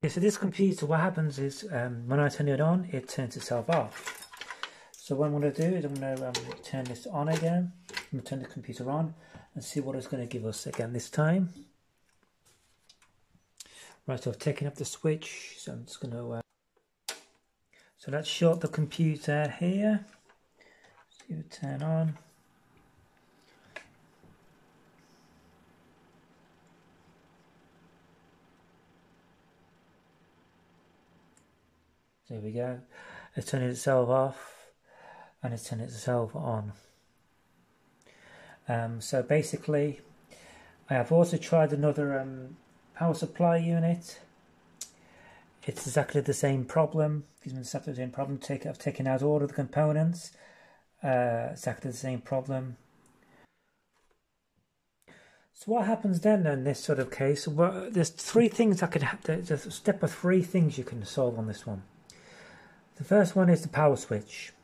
Okay, so this computer, what happens is when I turn it on, it turns itself off. So what I'm going to do is I'm going to turn this on again. I'm going to turn the computer on and see what it's going to give us again this time. Right, so I've taken up the switch, so I'm just going to... so let's short the computer here. See it turn on. There we go. It's turning itself off and it's turning itself on. So basically, I have also tried another power supply unit. It's exactly the same problem. Gives me exactly the same problem. I've taken out all of the components. Exactly the same problem. So what happens then in this sort of case? Well, there's three things I could have. There's a step of three things you can solve on this one. The first one is the power switch.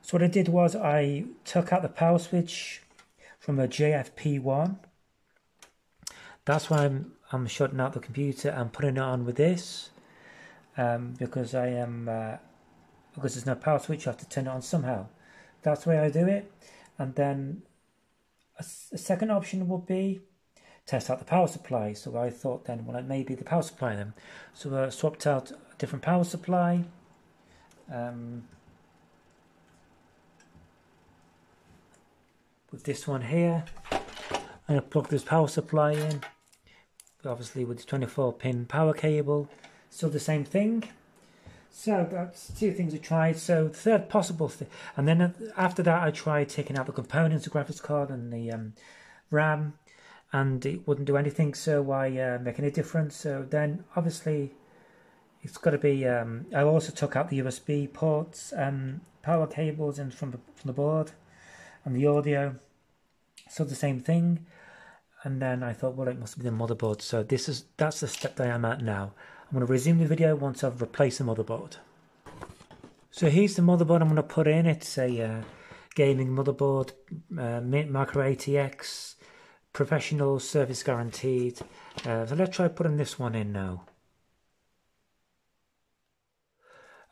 So what I did was I took out the power switch from a JFP1. That's why I'm shutting out the computer and putting it on with this, because there's no power switch. I have to turn it on somehow. That's the way I do it. And then a second option would be test out the power supply. So I thought then, well, it may be the power supply then. So I swapped out a different power supply. With this one here, I'm going to plug this power supply in, obviously with the 24-pin power cable, still the same thing. So that's two things I tried. So the third possible thing, and then after that I tried taking out the components, the graphics card and the RAM, and it wouldn't do anything, so I make any difference. So then obviously it's got to be, I also took out the USB ports, power cables and from the board, and the audio, so the same thing. And then I thought, well, it must be the motherboard. So that's the step that I'm at now. I'm going to resume the video once I've replaced the motherboard. So here's the motherboard I'm going to put in. It's a gaming motherboard, Micro ATX, professional, service guaranteed. So let's try putting this one in now.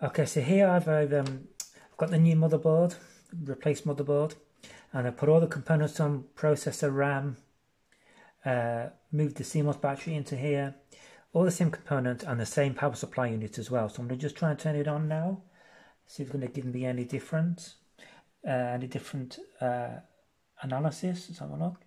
Okay, so here I've got the new motherboard, replaced motherboard, and I put all the components on: processor, RAM, moved the CMOS battery into here, all the same components and the same power supply unit as well. So I'm going to just try and turn it on now, see if it's going to give me any different analysis. Let's have a look.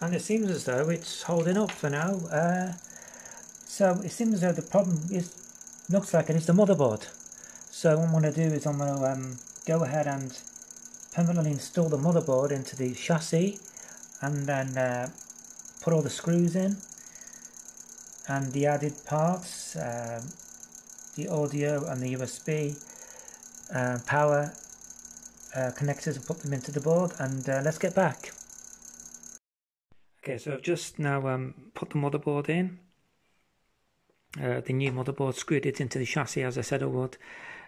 And it seems as though it's holding up for now. So it seems as though the problem looks like it is the motherboard. So what I'm going to do is I'm going to go ahead and permanently install the motherboard into the chassis, and then put all the screws in and the added parts, the audio and the USB power connectors, and put them into the board, and let's get back. Okay, so I've just now put the motherboard in, the new motherboard, screwed it into the chassis as I said I would,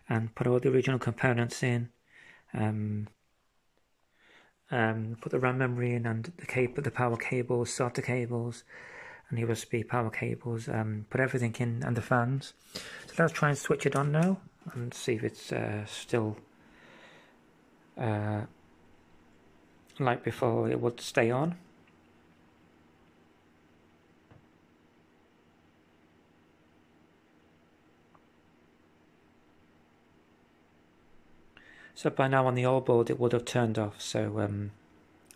and put all the original components in, put the RAM memory in, and the power cables, starter cables, and USB power cables, put everything in, and the fans. So let's try and switch it on now and see if it's still like before it would stay on. So by now on the old board it would have turned off, so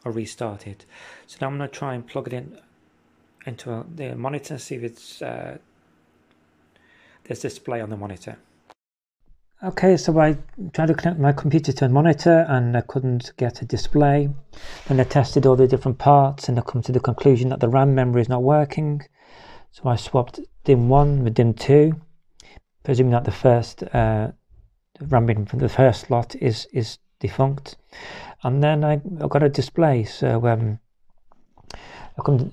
I'll restart it. So now I'm going to try and plug it into the monitor, see if it's there's display on the monitor. Okay, so I tried to connect my computer to a monitor and I couldn't get a display. And I tested all the different parts and I come to the conclusion that the RAM memory is not working. So I swapped DIMM 1 with DIMM 2, presuming that the first RAM from the first slot is defunct, and then I got a display. So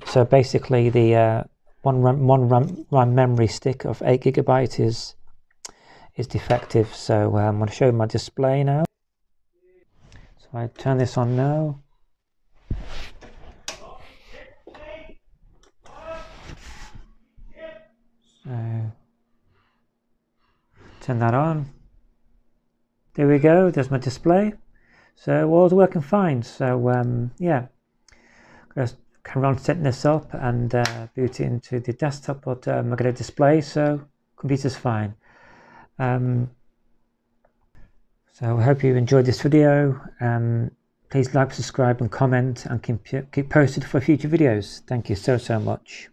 So basically the one RAM memory stick of 8 GB is defective. So I'm going to show you my display now. So I turn this on now. So turn that on. There we go, there's my display. So all's working fine. So yeah, just carry on setting this up and boot it into the desktop, but I got a display, so computer's fine. So I hope you enjoyed this video. Please like, subscribe and comment, and keep posted for future videos. Thank you so much.